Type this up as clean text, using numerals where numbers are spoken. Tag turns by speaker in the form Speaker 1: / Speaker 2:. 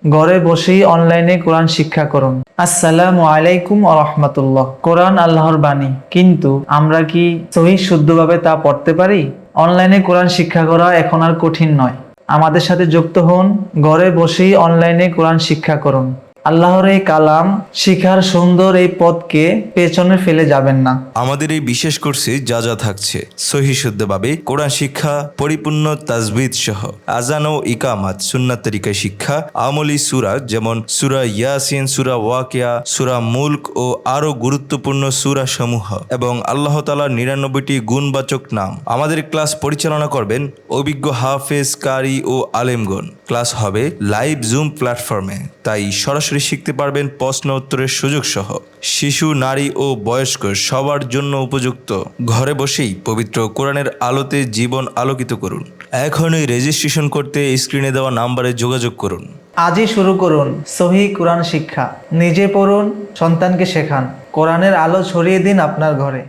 Speaker 1: ঘরে বসেই অনলাইনে কোরআন শিক্ষা করুন। আসসালামু আলাইকুম ওয়া রাহমাতুল্লাহ। কোরআন আল্লাহর বাণী, কিন্তু আমরা কি সহিহ শুদ্ধভাবে তা পড়তে পারি? অনলাইনে কোরআন শিক্ষা করা এখন আর কঠিন নয়। আমাদের সাথে যুক্ত হন, ঘরে বসেই অনলাইনে কোরআন শিক্ষা করুন। আল্লাহর এই কালাম শিখার সুন্দর এই পথকে পেছনে ফেলে যাবেন না।
Speaker 2: আমাদের এই বিশেষ কোর্সে যা যা থাকছে: সহিহ শুদ্ধভাবে কোরআন শিক্ষা, পরিপূর্ণ তাজবিদ সহ আজান ও ইকামাত, সুন্নাত তরিকায় শিক্ষা, আমলি সূরা যেমন সূরা ইয়াসিন, সূরা ওয়াকিয়া, সূরা মুলক ও আরো গুরুত্বপূর্ণ সূরা সমূহ এবং আল্লাহ তাআলার 99টি গুণবাচক নাম। আমাদের ক্লাস পরিচালনা করবেন অভিজ্ঞ হাফেজ, কারি ও আলেমগণ। ক্লাস হবে লাইভ জুম প্ল্যাটফর্মে, তাই সরাসরি শিখতে পারবেন, প্রশ্ন উত্তরের সুযোগ সহ। শিশু, নারী ও বয়স্ক সবার জন্য উপযুক্ত। ঘরে বসেই পবিত্র কোরআনের আলোতে জীবন আলোকিত করুন। এখনই রেজিস্ট্রেশন করতে স্ক্রিনে দেওয়া নাম্বারে যোগাযোগ করুন।
Speaker 1: আজই শুরু করুন সহিহ কোরআন শিক্ষা। নিজে পড়ুন, সন্তানকে শেখান। কোরআনের আলো ছড়িয়ে দিন আপনার ঘরে।